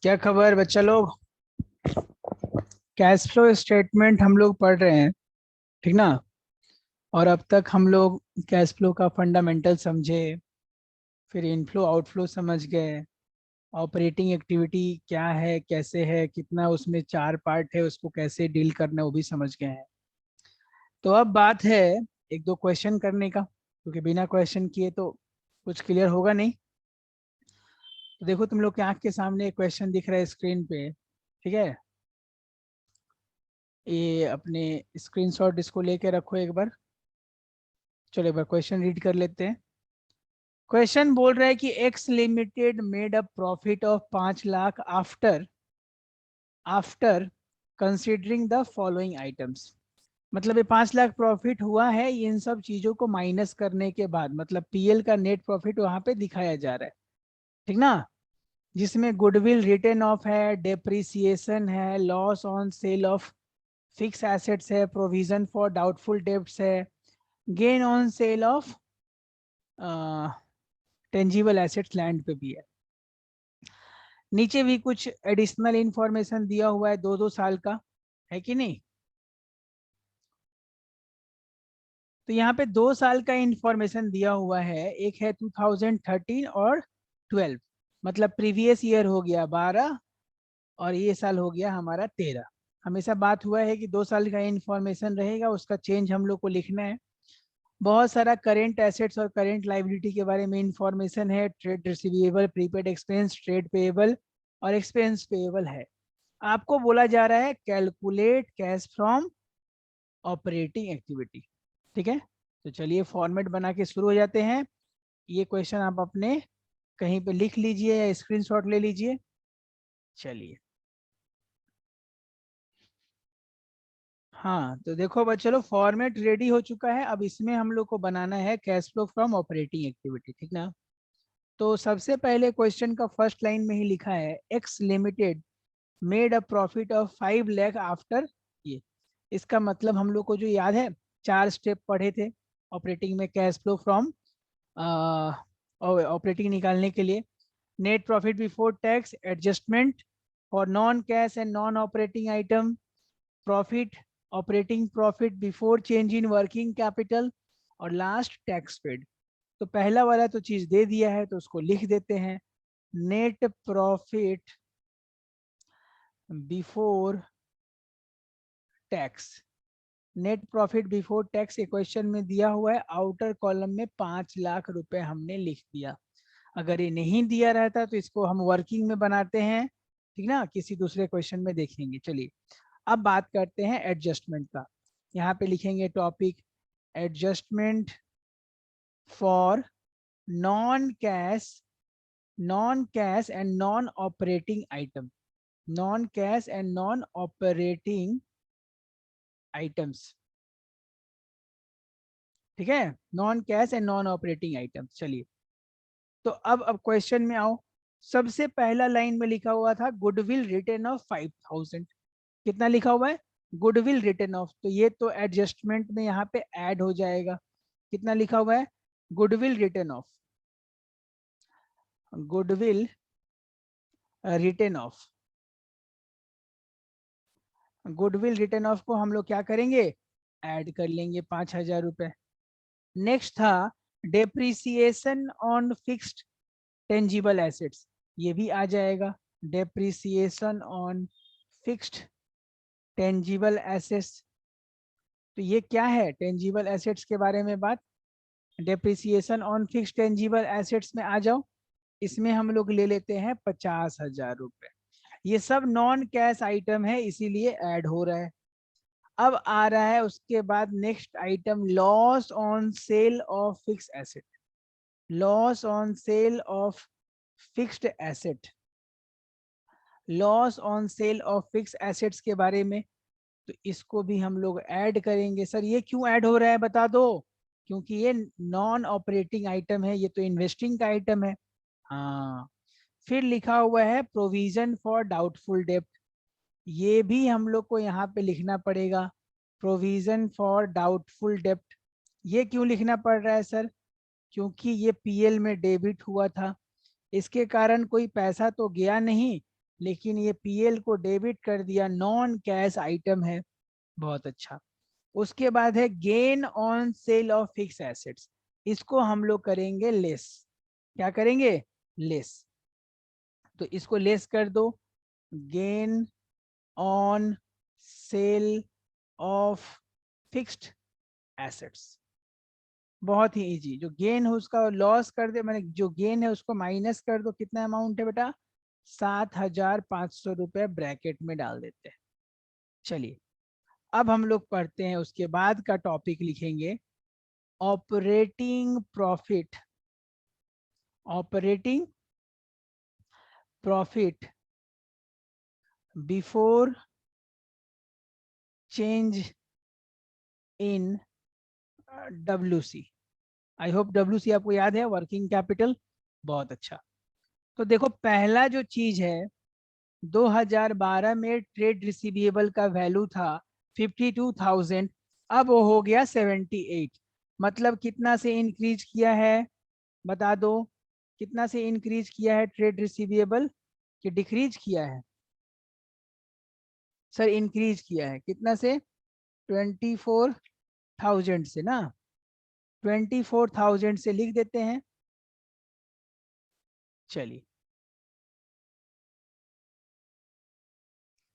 क्या खबर बच्चा लोग। कैश फ्लो स्टेटमेंट हम लोग पढ़ रहे हैं, ठीक ना। और अब तक हम लोग कैश फ्लो का फंडामेंटल समझे, फिर इनफ्लो आउटफ्लो समझ गए, ऑपरेटिंग एक्टिविटी क्या है, कैसे है, कितना उसमें चार पार्ट है, उसको कैसे डील करना है वो भी समझ गए हैं। तो अब बात है एक दो क्वेश्चन करने का, क्योंकि बिना क्वेश्चन किए तो कुछ क्लियर होगा नहीं। तो देखो तुम लोग के आंख के सामने एक क्वेश्चन दिख रहा है स्क्रीन पे, ठीक है। ये अपने स्क्रीनशॉट इसको लेके रखो एक बार। चलो एक बार क्वेश्चन रीड कर लेते हैं। क्वेश्चन बोल रहा है कि x limited made a profit of 5 lakh after after considering the following items. मतलब ये 5 लाख प्रॉफिट हुआ है इन सब चीजों को माइनस करने के बाद, मतलब पीएल का नेट प्रॉफिट वहां पे दिखाया जा रहा है, ठीक ना। जिसमें गुडविल रिटर्न ऑफ है, डेप्रिसिएशन है, loss on sale of fix assets है, प्रोविजन फॉर डाउटफुल डेब्ट्स है, gain on sale of tangible assets land पे भी है। नीचे भी कुछ एडिशनल इंफॉर्मेशन दिया हुआ है, 2-2 साल का है कि नहीं। तो यहाँ पे 2 साल का इंफॉर्मेशन दिया हुआ है, एक है 2013 और 12, मतलब प्रीवियस ईयर हो गया 12 और ये साल हो गया हमारा 13। हमेशा बात हुआ है कि 2 साल का इंफॉर्मेशन रहेगा, उसका चेंज हम लोग को लिखना है। बहुत सारा करेंट एसेट्स और करेंट लाइबिलिटी के बारे में इंफॉर्मेशन है, trade receivable, prepaid expense, trade payable और एक्सपेंस पेएबल है। आपको बोला जा रहा है calculate cash from operating activity, ठीक है। तो चलिए फॉर्मेट बना के शुरू हो जाते हैं। ये क्वेश्चन आप अपने कहीं पे लिख लीजिए या स्क्रीनशॉट ले लीजिए। चलिए, हाँ तो देखो बच्चे लोग, फॉर्मेट रेडी हो चुका है। अब इसमें हम लोग को बनाना है cash flow from operating activity, ठीक ना। तो सबसे पहले क्वेश्चन का फर्स्ट लाइन में ही लिखा है x limited made a profit of 5 lakh after ये। इसका मतलब हम लोग को जो याद है, 4 स्टेप पढ़े थे ऑपरेटिंग में कैश फ्लो फ्रॉम ऑपरेटिंग निकालने के लिए। Net profit before tax, adjustment for non cash and non operating item, profit, operating profit before change in working capital और लास्ट टैक्स पेड। तो पहला वाला तो चीज दे दिया है तो उसको लिख देते हैं, net profit before tax. Net profit before tax equation में दिया हुआ है, आउटर कॉलम में 5 लाख रुपए हमने लिख दिया। अगर ये नहीं दिया रहता तो इसको हम वर्किंग में बनाते हैं, ठीक ना, किसी दूसरे क्वेश्चन में देखेंगे। चलिए अब बात करते हैं एडजस्टमेंट का। यहाँ पे लिखेंगे topic adjustment for non cash and non operating item, non cash and non operating items, ठीक है, non cash and non operating items. चलिए तो अब क्वेश्चन में आओ। सबसे पहला लाइन में लिखा हुआ था गुडविल रिटर्न ऑफ 5,000। कितना लिखा हुआ है? गुडविल रिटर्न ऑफ, तो ये तो एडजस्टमेंट में यहाँ पे ऐड हो जाएगा। कितना लिखा हुआ है? Goodwill return of, goodwill return of, goodwill return of को हम लोग क्या करेंगे? ऐड कर लेंगे 5,000 रुपए। नेक्स्ट था depreciation on fixed tangible assets, ये भी आ जाएगा। Depreciation on fixed tangible assets, तो ये क्या है? टेंजिबल एसेट्स के बारे में बात। Depreciation on fixed tangible assets में आ जाओ। इसमें हम लोग ले लेते हैं 50,000 रुपए। ये सब नॉन कैश आइटम है इसीलिए ऐड हो रहा है। अब आ रहा है उसके बाद next item, loss on sale of fix asset, loss on sale of fixed asset, loss on sale of fix assets के बारे में। तो इसको भी हम लोग ऐड करेंगे। सर ये क्यों ऐड हो रहा है बता दो? क्योंकि ये नॉन ऑपरेटिंग आइटम है, ये तो इन्वेस्टिंग का आइटम है। हाँ, फिर लिखा हुआ है प्रोविजन फॉर डाउटफुल डेब्ट, ये भी हम लोग को यहाँ पे लिखना पड़ेगा। प्रोविजन फॉर डाउटफुल डेब्ट, ये क्यों लिखना पड़ रहा है सर? क्योंकि ये पीएल में डेबिट हुआ था, इसके कारण कोई पैसा तो गया नहीं, लेकिन ये पीएल को डेबिट कर दिया, नॉन कैश आइटम है, बहुत अच्छा। उसके बाद है gain on sale of fix assets, इसको हम लोग करेंगे लेस। क्या करेंगे? लेस। तो इसको लेस कर दो, gain on sale of fixed assets. बहुत ही इजी, जो गेन है उसका लॉस कर दे, मैंने जो गेन है उसको माइनस कर दो, कितना अमाउंट है बेटा? 7,500 रुपए ब्रैकेट में डाल देते हैं। चलिए अब हम लोग पढ़ते हैं, उसके बाद का टॉपिक लिखेंगे operating profit. Operating profit before change in WC। I hope WC आपको याद है, वर्किंग कैपिटल। बहुत अच्छा। तो देखो पहला जो चीज है, 2012 में ट्रेड रिसीवेबल का वैल्यू था 52,000, अब वो हो गया 78। मतलब कितना से इंक्रीज किया है? बता दो, कितना से इंक्रीज किया है ट्रेड रिसीवेबल, कि डिक्रीज किया है? सर इंक्रीज किया है, कितना से? 24,000 से ना, 24,000 से लिख देते हैं। चलिए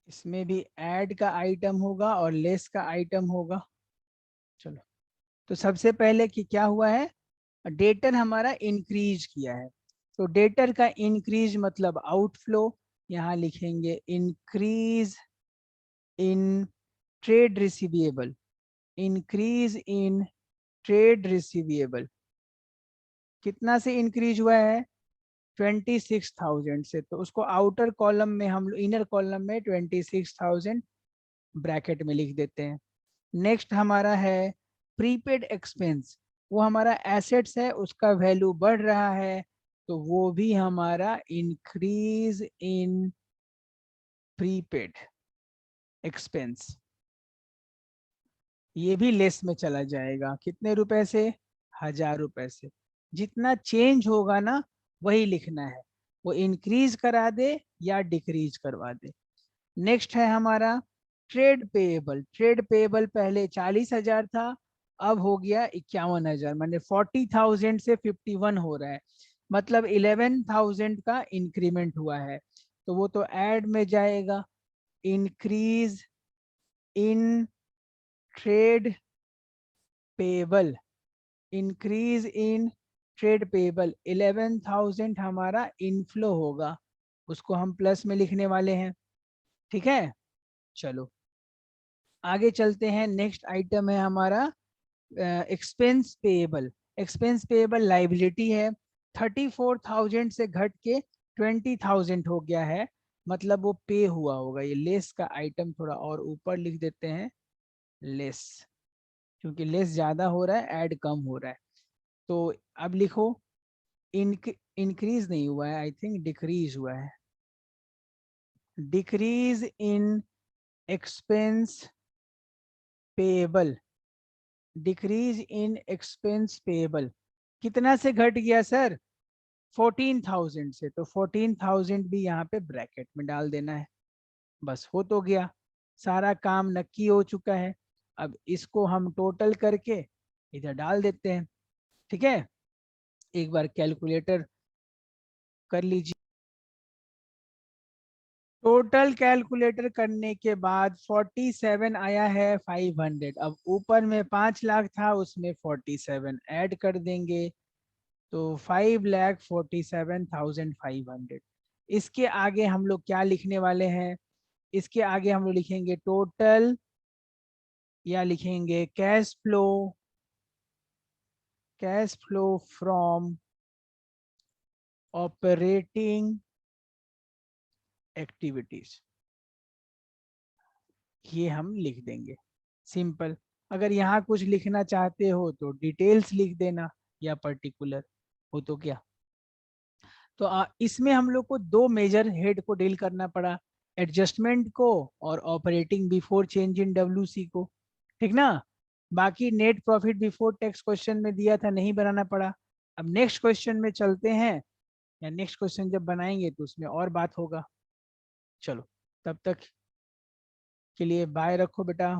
इसमें भी ऐड का आइटम होगा और लेस का आइटम होगा। चलो, तो सबसे पहले कि क्या हुआ है, डेटर हमारा इंक्रीज किया है, तो डेटर का इंक्रीज मतलब आउटफ्लो। यहाँ लिखेंगे increase in trade receivable, increase in trade receivable. कितना से इंक्रीज हुआ है? 26,000 से। तो उसको आउटर कॉलम में हम लोग, इनर कॉलम में 26,000 ब्रैकेट में लिख देते हैं। नेक्स्ट हमारा है प्रीपेड एक्सपेंस, वो हमारा एसेट्स है, उसका वैल्यू बढ़ रहा है, तो वो भी हमारा इंक्रीज इन प्रीपेड एक्सपेंस। ये भी लेस में चला जाएगा, कितने रुपए से? 1,000 रुपए से। जितना चेंज होगा ना वही लिखना है, वो इंक्रीज करा दे या डिक्रीज करवा दे। नेक्स्ट है हमारा ट्रेड पेएबल। ट्रेड पेएबल पहले 40,000 था, अब हो गया 51,000, माने 40,000 से 51 हो रहा है, मतलब 11,000 का इंक्रीमेंट हुआ है, तो वो तो ऐड में जाएगा। Increase in trade payable, increase in trade payable 11,000 हमारा इनफ्लो होगा, उसको हम प्लस में लिखने वाले हैं। ठीक है, चलो आगे चलते हैं। नेक्स्ट आइटम है हमारा expense payable. Expense payable liability है, 34,000 से घट के 20,000 हो गया है, मतलब वो पे हुआ होगा। ये लेस का आइटम थोड़ा और ऊपर लिख देते हैं, लेस, क्योंकि लेस ज्यादा हो रहा है, ऐड कम हो रहा है। तो अब लिखो इंक्रीज नहीं हुआ है, आई थिंक डिक्रीज हुआ है। Decrease in expense payable, decrease in expense payable कितना से घट गया सर? 14,000 से। तो 14,000 भी यहाँ पे ब्रैकेट में डाल देना है, बस हो तो गया, सारा काम नक्की हो चुका है। अब इसको हम टोटल करके इधर डाल देते हैं। ठीक है, एक बार कैलकुलेटर कर लीजिए। टोटल कैलकुलेटर करने के बाद 47 आया है 500। अब ऊपर में 5 लाख था, उसमें 47 ऐड कर देंगे, तो 5,47,500। इसके आगे हम लोग क्या लिखने वाले हैं? इसके आगे हम लोग लिखेंगे टोटल, या लिखेंगे cash flow, cash flow from operating activities. ये हम लिख देंगे सिंपल। अगर यहाँ कुछ लिखना चाहते हो तो डिटेल्स लिख देना, या पर्टिकुलर हो तो क्या। तो इसमें हम लोग को दो मेजर हेड को डील करना पड़ा, एडजस्टमेंट को और operating before change in WC को। ठीक ना, बाकी net profit before tax question में दिया था, नहीं बनाना पड़ा। अब नेक्स्ट क्वेश्चन में चलते हैं, या नेक्स्ट क्वेश्चन जब बनाएंगे तो उसमें और बात होगा। चलो तब तक के लिए बाय रखो बेटा।